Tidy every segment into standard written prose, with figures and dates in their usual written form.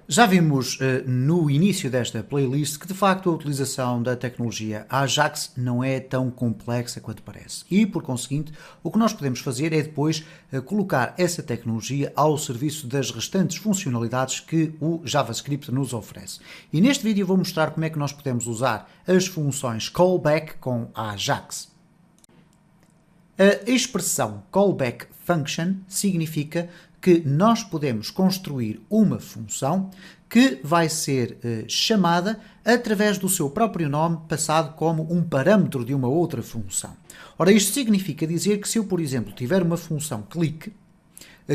Já vimos no início desta playlist que de facto a utilização da tecnologia Ajax não é tão complexa quanto parece e, por conseguinte, o que nós podemos fazer é depois colocar essa tecnologia ao serviço das restantes funcionalidades que o JavaScript nos oferece. E neste vídeo vou mostrar como é que nós podemos usar as funções callback com Ajax. A expressão callback function significa que nós podemos construir uma função que vai ser chamada através do seu próprio nome, passado como um parâmetro de uma outra função. Ora, isto significa dizer que se eu, por exemplo, tiver uma função click,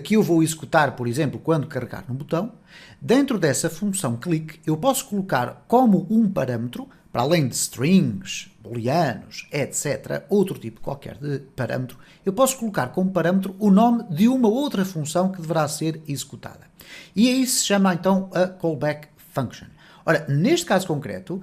que eu vou executar, por exemplo, quando carregar no botão, dentro dessa função click eu posso colocar como um parâmetro, para além de strings, booleanos, etc., outro tipo qualquer de parâmetro, eu posso colocar como parâmetro o nome de uma outra função que deverá ser executada. E aí se chama então a callback function. Ora, neste caso concreto,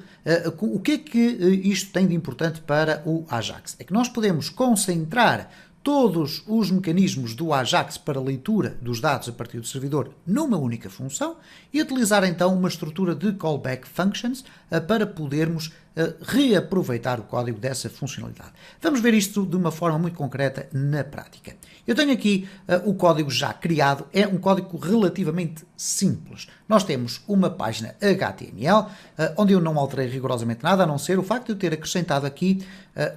o que é que isto tem de importante para o Ajax? É que nós podemos concentrar todos os mecanismos do Ajax para leitura dos dados a partir do servidor numa única função e utilizar então uma estrutura de callback functions para podermos reaproveitar o código dessa funcionalidade. Vamos ver isto de uma forma muito concreta na prática. Eu tenho aqui o código já criado, é um código relativamente simples. Nós temos uma página HTML, onde eu não alterei rigorosamente nada, a não ser o facto de eu ter acrescentado aqui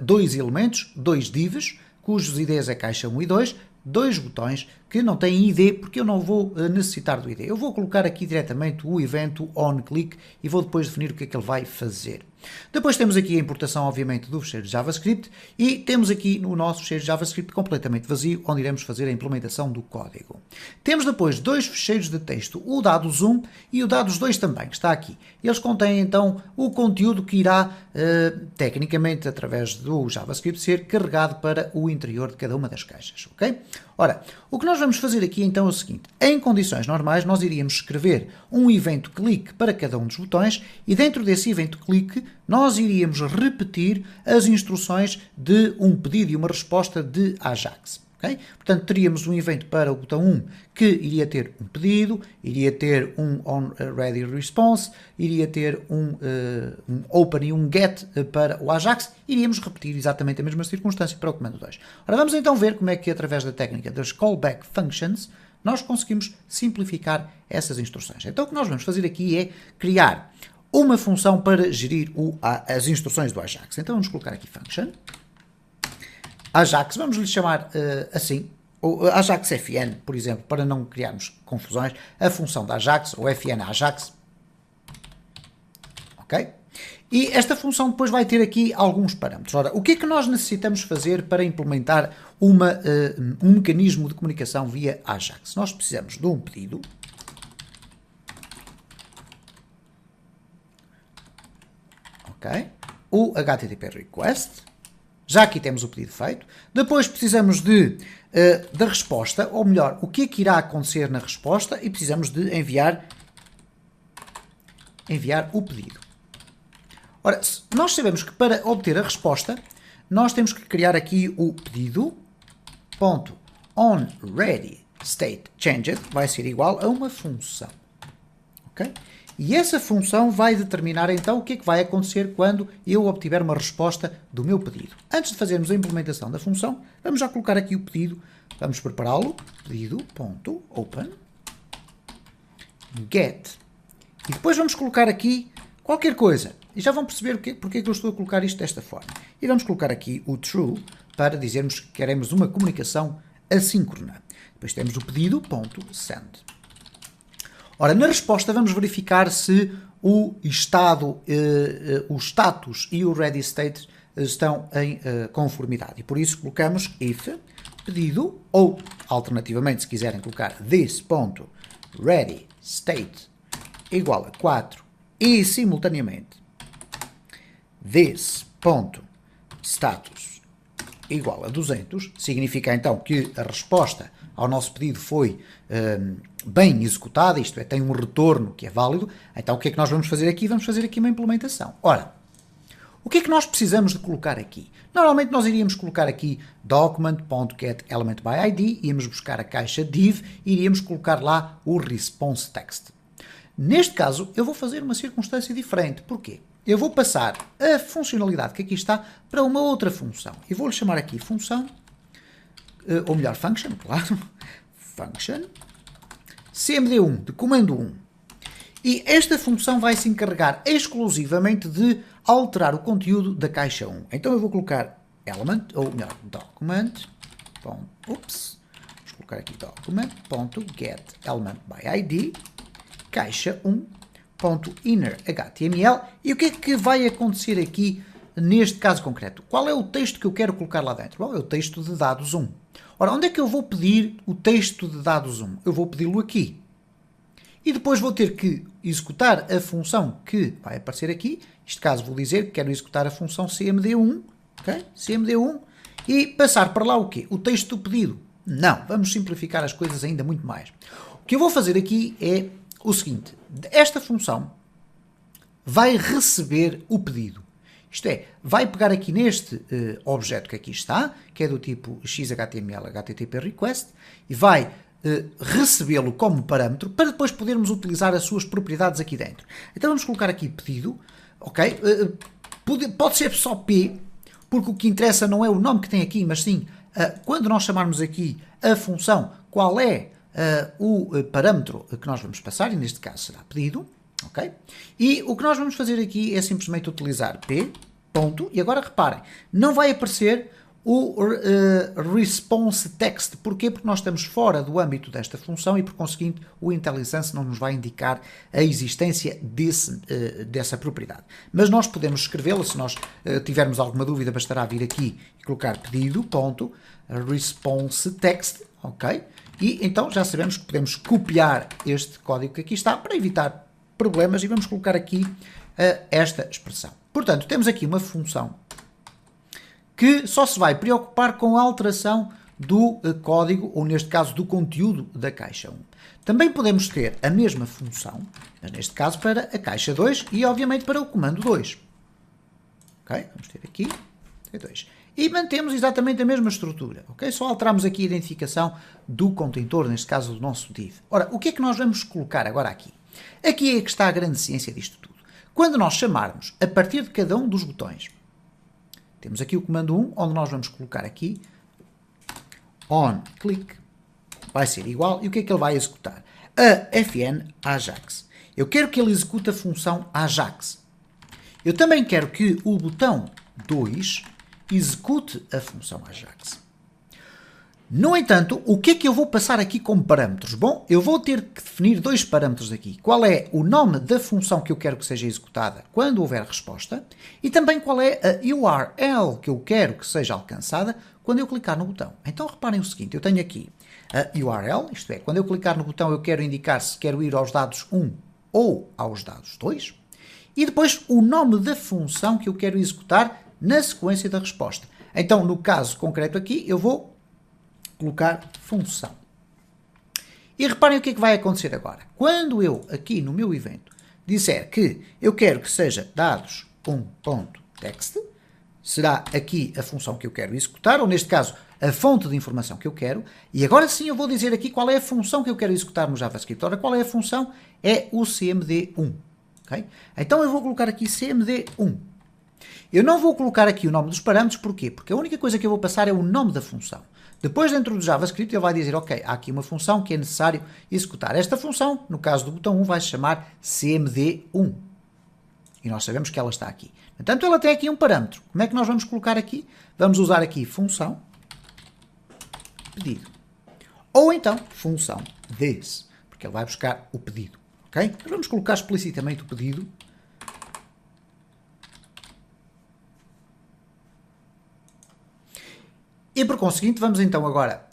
dois elementos, dois divs, cujos IDs é caixa 1 e 2, dois botões que não têm ID, porque eu não vou necessitar do ID. Eu vou colocar aqui diretamente o evento onClick e vou depois definir o que é que ele vai fazer. Depois temos aqui a importação, obviamente, do fecheiro JavaScript e temos aqui no nosso fecheiro JavaScript completamente vazio, onde iremos fazer a implementação do código. Temos depois dois fecheiros de texto, o dados 1 e o dados 2 também, que está aqui. Eles contêm, então, o conteúdo que irá, tecnicamente, através do JavaScript, ser carregado para o interior de cada uma das caixas, ok? Ora, o que nós vamos fazer aqui então é o seguinte: em condições normais nós iríamos escrever um evento click para cada um dos botões e dentro desse evento click nós iríamos repetir as instruções de um pedido e uma resposta de Ajax. Okay? Portanto, teríamos um evento para o botão 1 que iria ter um pedido, iria ter um onReadyResponse, iria ter um open e um get para o Ajax, iríamos repetir exatamente a mesma circunstância para o comando 2. Ora, vamos então ver como é que através da técnica das callback functions nós conseguimos simplificar essas instruções. Então o que nós vamos fazer aqui é criar uma função para gerir as instruções do Ajax. Então vamos colocar aqui function Ajax, vamos lhe chamar assim, ou Ajax FN, por exemplo, para não criarmos confusões, a função da Ajax, ou FN Ajax, ok? E esta função depois vai ter aqui alguns parâmetros. Ora, o que é que nós necessitamos fazer para implementar um mecanismo de comunicação via Ajax? Nós precisamos de um pedido, ok? O HTTP request. Já aqui temos o pedido feito. Depois precisamos da resposta, ou melhor, o que é que irá acontecer na resposta e precisamos de enviar o pedido. Ora, nós sabemos que para obter a resposta, nós temos que criar aqui o pedido.onReadyStateChanged vai ser igual a uma função. Ok? E essa função vai determinar então o que é que vai acontecer quando eu obtiver uma resposta do meu pedido. Antes de fazermos a implementação da função, vamos já colocar aqui o pedido, vamos prepará-lo, pedido.open get, e depois vamos colocar aqui qualquer coisa, e já vão perceber porque é que eu estou a colocar isto desta forma. E vamos colocar aqui o true, para dizermos que queremos uma comunicação assíncrona. Depois temos o pedido.send. Ora, na resposta vamos verificar se o estado, o status e o ready state estão em conformidade. E por isso colocamos if pedido, ou alternativamente se quiserem colocar this.readyState igual a 4 e simultaneamente this.status igual a 200, significa então que a resposta ao nosso pedido foi bem executada, isto é, tem um retorno que é válido. Então o que é que nós vamos fazer aqui? Vamos fazer aqui uma implementação. Ora, o que é que nós precisamos de colocar aqui? Normalmente nós iríamos colocar aqui document.getElementById, íamos buscar a caixa div e iríamos colocar lá o response text. Neste caso, eu vou fazer uma circunstância diferente. Porquê? Eu vou passar a funcionalidade que aqui está para uma outra função. E vou-lhe chamar aqui função, ou melhor, function, claro. Function cmd1, de comando 1. E esta função vai se encarregar exclusivamente de alterar o conteúdo da caixa 1. Então eu vou colocar element, ou melhor, document, vamos colocar aqui document.getElementById, caixa 1.innerHTML. E o que é que vai acontecer aqui neste caso concreto? Qual é o texto que eu quero colocar lá dentro? Bom, é o texto de dados 1. Ora, onde é que eu vou pedir o texto de dados 1? Eu vou pedi-lo aqui. E depois vou ter que executar a função que vai aparecer aqui. Neste caso vou dizer que quero executar a função cmd1, ok? cmd1, e passar para lá o quê? O texto do pedido. Não, vamos simplificar as coisas ainda muito mais. O que eu vou fazer aqui é o seguinte. Esta função vai receber o pedido. Isto é, vai pegar aqui neste objeto que aqui está, que é do tipo XHTML HTTP request, e vai recebê-lo como parâmetro para depois podermos utilizar as suas propriedades aqui dentro. Então vamos colocar aqui pedido, ok? Pode ser só P, porque o que interessa não é o nome que tem aqui, mas sim quando nós chamarmos aqui a função, qual é o parâmetro que nós vamos passar, e neste caso será pedido, ok? E o que nós vamos fazer aqui é simplesmente utilizar P, ponto, e agora reparem, não vai aparecer o response text. Porquê? Porque nós estamos fora do âmbito desta função e, por conseguinte, o IntelliSense não nos vai indicar a existência dessa propriedade. Mas nós podemos escrevê-la, se nós tivermos alguma dúvida, bastará vir aqui e colocar pedido, ponto, response text, ok? E então já sabemos que podemos copiar este código que aqui está para evitar problemas e vamos colocar aqui esta expressão. Portanto, temos aqui uma função que só se vai preocupar com a alteração do código, ou neste caso do conteúdo da caixa 1. Também podemos ter a mesma função, mas neste caso para a caixa 2 e obviamente para o comando 2. Ok? Vamos ter aqui T2. E mantemos exatamente a mesma estrutura. Ok? Só alteramos aqui a identificação do contentor, neste caso do nosso div. Ora, o que é que nós vamos colocar agora aqui? Aqui é que está a grande ciência disto tudo. Quando nós chamarmos a partir de cada um dos botões, temos aqui o comando 1, onde nós vamos colocar aqui onClick, vai ser igual, e o que é que ele vai executar? A fn Ajax. Eu quero que ele execute a função Ajax. Eu também quero que o botão 2 execute a função Ajax. No entanto, o que é que eu vou passar aqui como parâmetros? Bom, eu vou ter que definir dois parâmetros aqui. Qual é o nome da função que eu quero que seja executada quando houver resposta e também qual é a URL que eu quero que seja alcançada quando eu clicar no botão. Então reparem o seguinte, eu tenho aqui a URL, isto é, quando eu clicar no botão eu quero indicar se quero ir aos dados 1 ou aos dados 2 e depois o nome da função que eu quero executar na sequência da resposta. Então, no caso concreto aqui, eu vou colocar função. E reparem o que é que vai acontecer agora. Quando eu, aqui no meu evento, disser que eu quero que seja dados1.text, será aqui a função que eu quero executar, ou neste caso, a fonte de informação que eu quero, e agora sim eu vou dizer aqui qual é a função que eu quero executar no JavaScript. Ora, qual é a função? É o cmd1. Okay? Então eu vou colocar aqui cmd1. Eu não vou colocar aqui o nome dos parâmetros, porquê? Porque a única coisa que eu vou passar é o nome da função. Depois, dentro do JavaScript, ele vai dizer, ok, há aqui uma função que é necessário executar. Esta função, no caso do botão 1, vai se chamar cmd1. E nós sabemos que ela está aqui. Portanto, ela tem aqui um parâmetro. Como é que nós vamos colocar aqui? Vamos usar aqui função pedido. Ou então, função this, porque ele vai buscar o pedido. Ok? Então, vamos colocar explicitamente o pedido. E por conseguinte, vamos então agora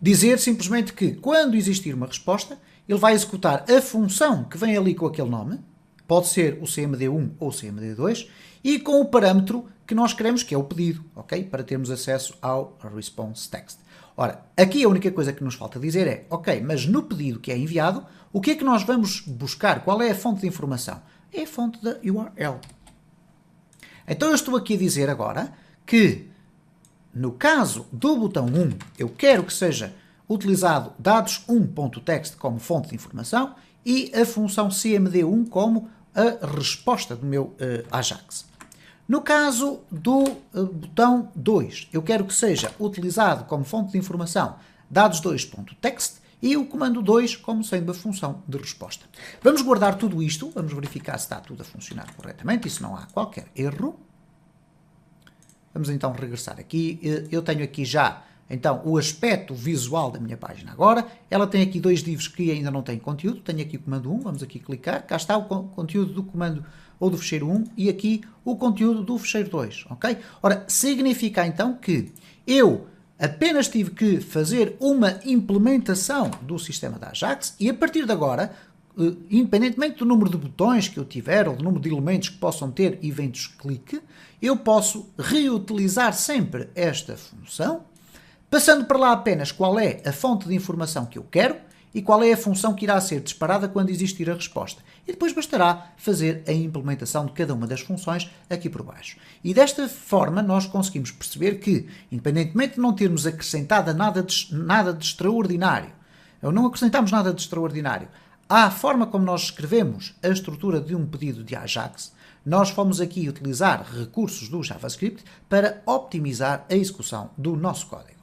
dizer simplesmente que quando existir uma resposta, ele vai executar a função que vem ali com aquele nome, pode ser o cmd1 ou o cmd2, e com o parâmetro que nós queremos, que é o pedido, ok? Para termos acesso ao response text. Ora, aqui a única coisa que nos falta dizer é, ok, mas no pedido que é enviado, o que é que nós vamos buscar? Qual é a fonte de informação? É a fonte da URL. Então eu estou aqui a dizer agora que no caso do botão 1, eu quero que seja utilizado dados1.text como fonte de informação e a função cmd1 como a resposta do meu Ajax. No caso do botão 2, eu quero que seja utilizado como fonte de informação dados2.text e o comando 2 como sendo a função de resposta. Vamos guardar tudo isto, vamos verificar se está tudo a funcionar corretamente e se não há qualquer erro. Vamos então regressar aqui. Eu tenho aqui já então o aspecto visual da minha página agora. Ela tem aqui dois divs que ainda não têm conteúdo. Tenho aqui o comando 1, vamos aqui clicar. Cá está o conteúdo do comando ou do fecheiro 1 e aqui o conteúdo do fecheiro 2, ok? Ora, significa então que eu apenas tive que fazer uma implementação do sistema da Ajax e a partir de agora, independentemente do número de botões que eu tiver ou do número de elementos que possam ter eventos clique, eu posso reutilizar sempre esta função, passando para lá apenas qual é a fonte de informação que eu quero e qual é a função que irá ser disparada quando existir a resposta. E depois bastará fazer a implementação de cada uma das funções aqui por baixo. E desta forma nós conseguimos perceber que, independentemente de não termos acrescentado nada de extraordinário, ou não acrescentamos nada de extraordinário, à forma como nós escrevemos a estrutura de um pedido de Ajax, nós fomos aqui utilizar recursos do JavaScript para optimizar a execução do nosso código.